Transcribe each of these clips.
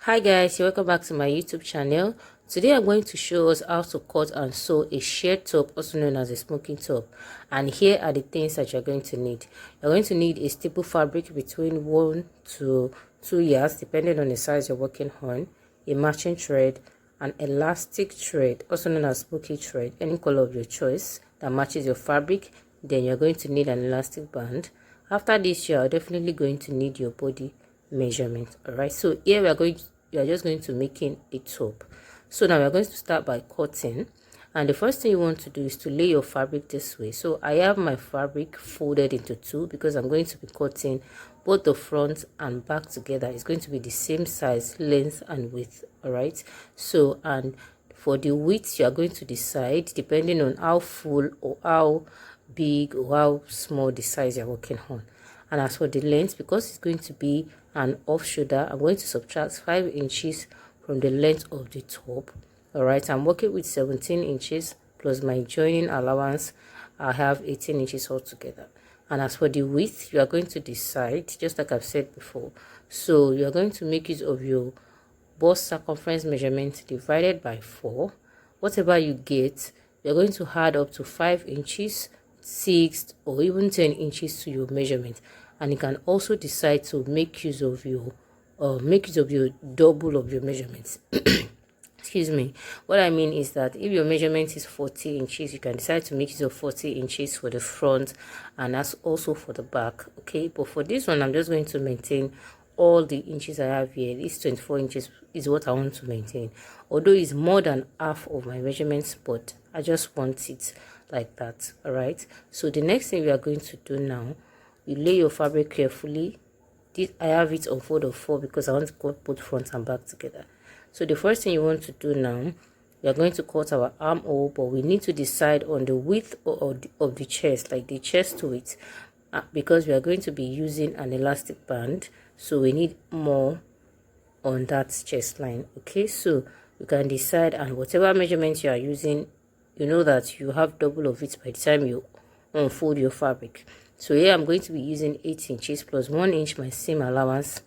Hi guys, welcome back to my YouTube channel. Today I'm going to show us how to cut and sew a shirred top, also known as a smoking top. And here are the things that you're going to need. You're going to need a staple fabric between 1 to 2 yards depending on the size you're working on, a matching thread, an elastic thread, also known as smoky thread, any color of your choice that matches your fabric. Then you're going to need an elastic band. After this, you're definitely going to need your body measurement. All right, so here we are just going to making a top. So now we're going to start by cutting, and the first thing you want to do is to lay your fabric this way. So I have my fabric folded into two because I'm going to be cutting both the front and back together. It's going to be the same size, length and width. All right, so and for the width you are going to decide depending on how full or how big or how small the size you're working on. And as for the length, because it's going to be an off shoulder, I'm going to subtract 5 inches from the length of the top. All right, I'm working with 17 inches plus my joining allowance. I have 18 inches altogether. And as for the width, you are going to decide, just like I've said before. So you are going to make use of your bust circumference measurement divided by 4. Whatever you get, you're going to add up to 5 inches, 6 or even 10 inches to your measurement. And you can also decide to make use of your double of your measurements. Excuse me. What I mean is that if your measurement is 40 inches, you can decide to make use of 40 inches for the front, and that's also for the back. Okay, but for this one I'm just going to maintain all the inches I have here. This 24 inches is what I want to maintain, although it's more than half of my measurements, but I just want it like that. All right, so the next thing we are going to do now, you lay your fabric carefully. I have it on fold of 4 because I want to cut both front and back together. So the first thing you want to do now, we are going to cut our armhole, but we need to decide on the width of the chest, like the chest width, because we are going to be using an elastic band, so we need more on that chest line. Okay, so you can decide, and whatever measurement you are using, you know that you have double of it by the time you unfold your fabric. So here I'm going to be using 8 inches plus 1 inch my seam allowance.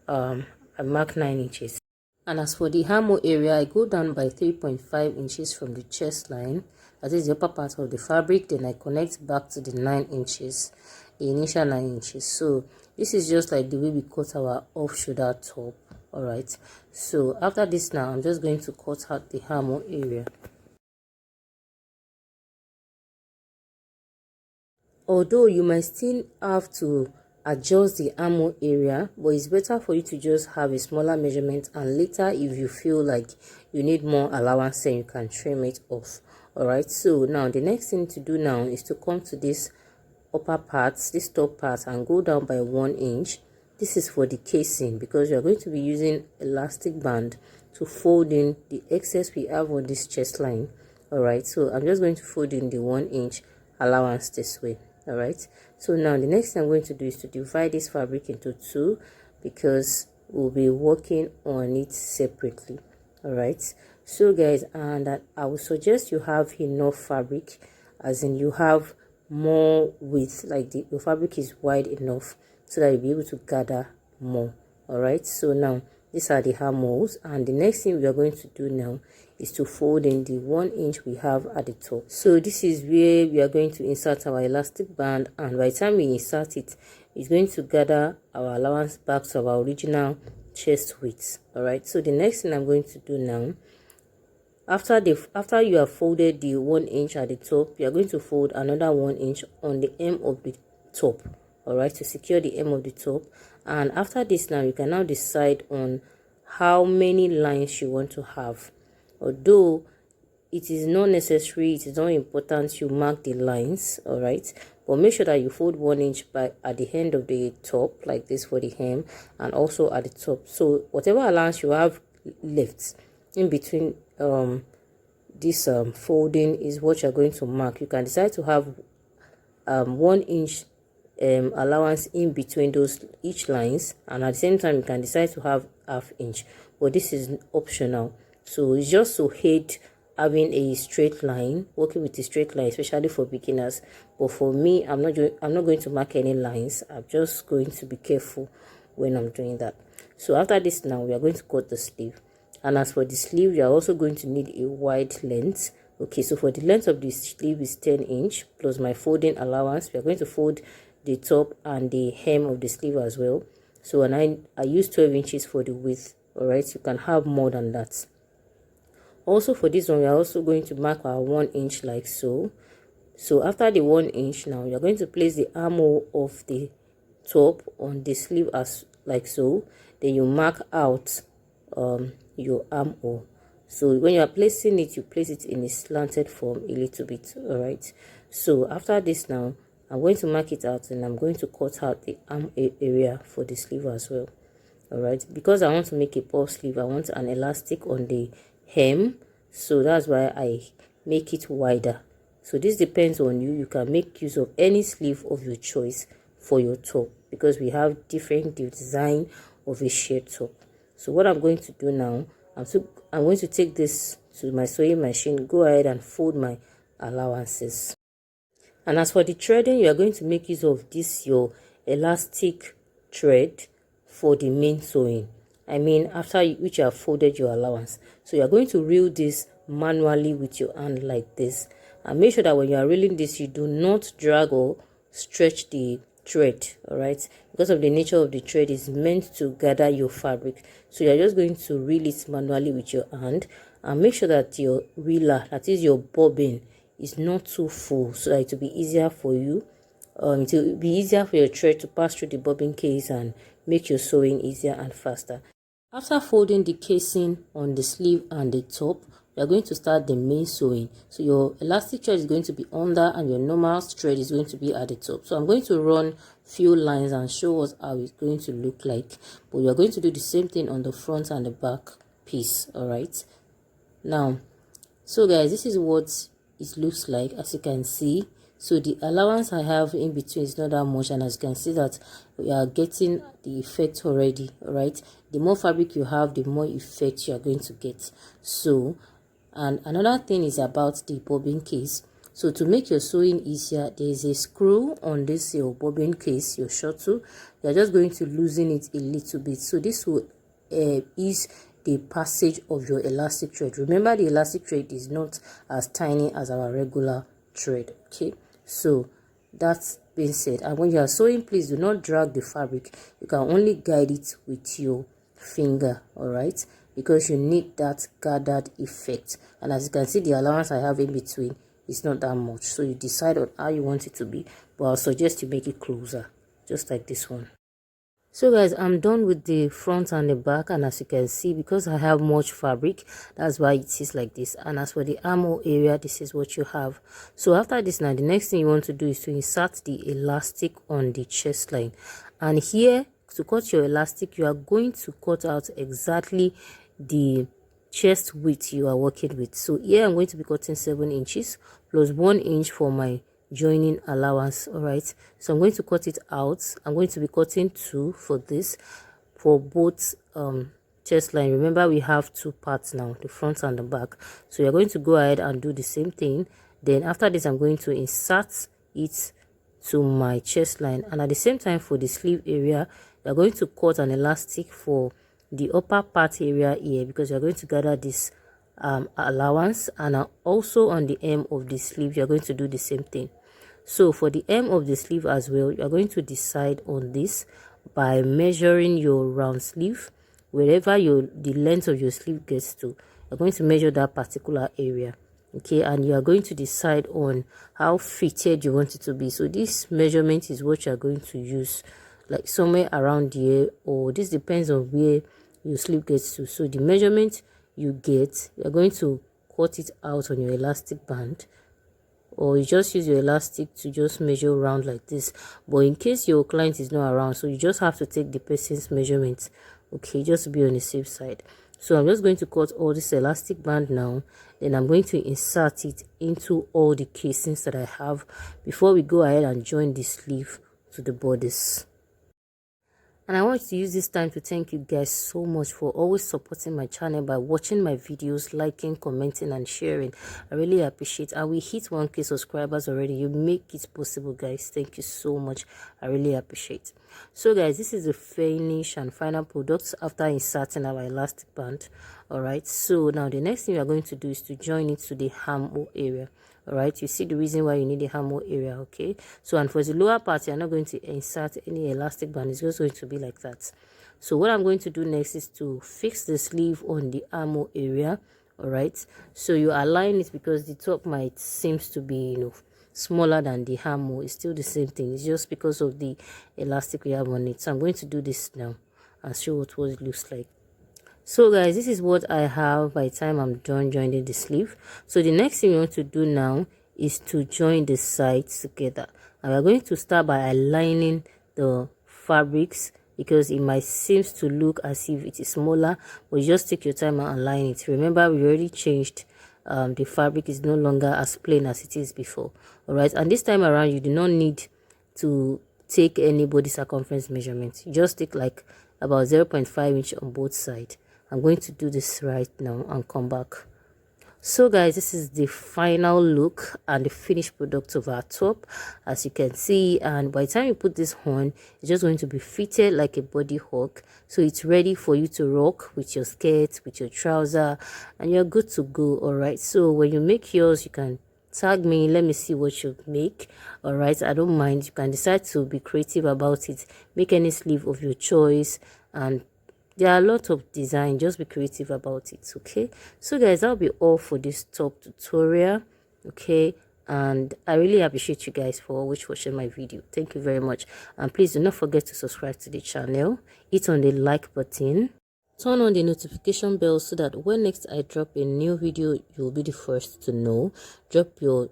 I mark 9 inches. And as for the armhole area, I go down by 3.5 inches from the chest line, that is the upper part of the fabric. Then I connect back to the 9 inches, the initial 9 inches. So this is just like the way we cut our off shoulder top. All right, so after this now I'm just going to cut out the armhole area. Although you might still have to adjust the armhole area, but it's better for you to just have a smaller measurement, and later if you feel like you need more allowance, then you can trim it off. All right, so now the next thing to do now is to come to this upper part, this top part, and go down by 1 inch. This is for the casing because we are going to be using elastic band to fold in the excess we have on this chest line. All right, so I'm just going to fold in the 1 inch allowance this way. All right, so now the next thing I'm going to do is to divide this fabric into 2 because we'll be working on it separately. All right, so guys, and I would suggest you have enough fabric, as in you have more width, like your fabric is wide enough so that you'll be able to gather more. All right, so now these are the armholes, and the next thing we are going to do now is to fold in the 1 inch we have at the top. So this is where we are going to insert our elastic band, and by the time we insert it, it's going to gather our allowance back to our original chest width. All right, so the next thing I'm going to do now, after you have folded the 1 inch at the top, you are going to fold another 1 inch on the hem of the top. All right, to secure the hem of the top. And after this now, you can now decide on how many lines you want to have. Although it is not necessary, it is not important you mark the lines. All right, but make sure that you fold 1 inch by at the end of the top, like this for the hem, and also at the top. So whatever allowance you have left in between this folding is what you're going to mark. You can decide to have 1 inch allowance in between those each lines, and at the same time you can decide to have ½ inch, but this is optional. So it's just to aid having a straight line, working with a straight line, especially for beginners. But for me, I'm not going to mark any lines. I'm just going to be careful when I'm doing that. So after this now, we are going to cut the sleeve. And as for the sleeve, you are also going to need a wide length. Okay, so for the length of the sleeve is 10" plus my folding allowance. We are going to fold the top and the hem of the sleeve as well. So when I use 12 inches for the width. All right, you can have more than that. Also for this one, we are also going to mark our 1 inch like so. So after the 1 inch now, you're going to place the armhole of the top on the sleeve as like so. Then you mark out your armhole. So when you are placing it, you place it in a slanted form a little bit. All right, so after this now, I'm going to mark it out and I'm going to cut out the arm area for the sleeve as well. All right, because I want to make a puff sleeve, I want an elastic on the hem, so that's why I make it wider. So this depends on you. You can make use of any sleeve of your choice for your top, because we have different design of a shirred top. So what I'm going to do now, I'm going to take this to my sewing machine, go ahead and fold my allowances. And as for the threading, you are going to make use of this your elastic thread for the main sewing. I mean, after which you have folded your allowance. So you are going to reel this manually with your hand like this. And make sure that when you are reeling this, you do not drag or stretch the thread. All right, because of the nature of the thread is meant to gather your fabric. So you are just going to reel it manually with your hand, and make sure that your reeler, that is your bobbin, is not too full, so that it will be easier for you. It will be easier for your thread to pass through the bobbin case and make your sewing easier and faster. After folding the casing on the sleeve and the top, we are going to start the main sewing. So your elastic thread is going to be under and your normal thread is going to be at the top. So I'm going to run few lines and show us how it's going to look like. But we are going to do the same thing on the front and the back piece. All right. Now, so guys, this is what it looks like, as you can see. So the allowance I have in between is not that much, and as you can see that we are getting the effect already. All right, the more fabric you have, the more effect you are going to get. So, and another thing is about the bobbin case. So to make your sewing easier, there is a screw on this your bobbin case, your shuttle. You are just going to loosen it a little bit, so this will ease the passage of your elastic thread. Remember, the elastic thread is not as tiny as our regular thread. Okay, so that's being said, and when you are sewing, please do not drag the fabric. You can only guide it with your finger. All right, because you need that gathered effect. And as you can see, the allowance I have in between is not that much, so you decide on how you want it to be, but I'll suggest you make it closer, just like this one. So guys, I'm done with the front and the back, and as you can see, because I have much fabric, that's why it is like this. And as for the armhole area, this is what you have. So after this now, the next thing you want to do is to insert the elastic on the chest line. And here, to cut your elastic, you are going to cut out exactly the chest width you are working with. So here I'm going to be cutting 7 inches plus 1 inch for my joining allowance. All right, so I'm going to cut it out. I'm going to be cutting 2 for this, for both chest line. Remember, we have 2 parts now, the front and the back. So you're going to go ahead and do the same thing. Then after this, I'm going to insert it to my chest line, and at the same time for the sleeve area, you're going to cut an elastic for the upper part area here, because you're going to gather this allowance, and also on the hem of the sleeve you're going to do the same thing. So for the hem of the sleeve as well, you're going to decide on this by measuring your round sleeve. Wherever the length of your sleeve gets to, you're going to measure that particular area. Okay, and you are going to decide on how fitted you want it to be. So this measurement is what you are going to use, like somewhere around here, or this depends on where your sleeve gets to. So the measurement you get, you're going to cut it out on your elastic band, or you just use your elastic to just measure around like this. But in case your client is not around, so you just have to take the person's measurements, okay, just to be on the safe side. So I'm just going to cut all this elastic band now. Then I'm going to insert it into all the casings that I have before we go ahead and join the sleeve to the bodice. And I want to use this time to thank you guys so much for always supporting my channel by watching my videos, liking, commenting, and sharing. I really appreciate it. And we hit 1K subscribers already. You make it possible, guys. Thank you so much. I really appreciate it. So guys, this is the finish and final product after inserting our elastic band. Alright, so now the next thing we are going to do is to join it to the armhole area. All right, you see the reason why you need the armhole area. Okay, so and for the lower part, you're not going to insert any elastic band. It's just going to be like that. So what I'm going to do next is to fix the sleeve on the armhole area. All right, so you align it because the top might seems to be, you know, smaller than the armhole. It's still the same thing. It's just because of the elastic we have on it. So I'm going to do this now and show what it looks like. So guys, this is what I have by the time I'm done joining the sleeve. So the next thing we want to do now is to join the sides together, and we're going to start by aligning the fabrics because it might seem to look as if it is smaller, but just take your time and align it. Remember, we already changed the fabric is no longer as plain as it is before. All right, and this time around you do not need to take any body circumference measurement. You just take like about 0.5 inch on both sides. I'm going to do this right now and come back. So guys, this is the final look and the finished product of our top, as you can see. And by the time you put this on, it's just going to be fitted like a body hook, so it's ready for you to rock with your skirt, with your trouser, and you're good to go. All right, so when you make yours, you can tag me, let me see what you make. All right, I don't mind. You can decide to be creative about it, make any sleeve of your choice, and there are a lot of design. Just be creative about it. Okay, so guys, that'll be all for this top tutorial. Okay, and I really appreciate you guys for always watching my video. Thank you very much, and please do not forget to subscribe to the channel, hit on the like button, turn on the notification bell so that when next I drop a new video, you'll be the first to know. Drop your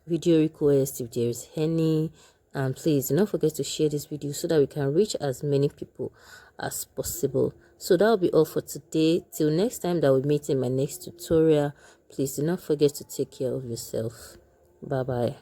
video request if there is any, and please do not forget to share this video so that we can reach as many people as possible. So that'll be all for today. Till next time that we meet in my next tutorial, please do not forget to take care of yourself. Bye bye.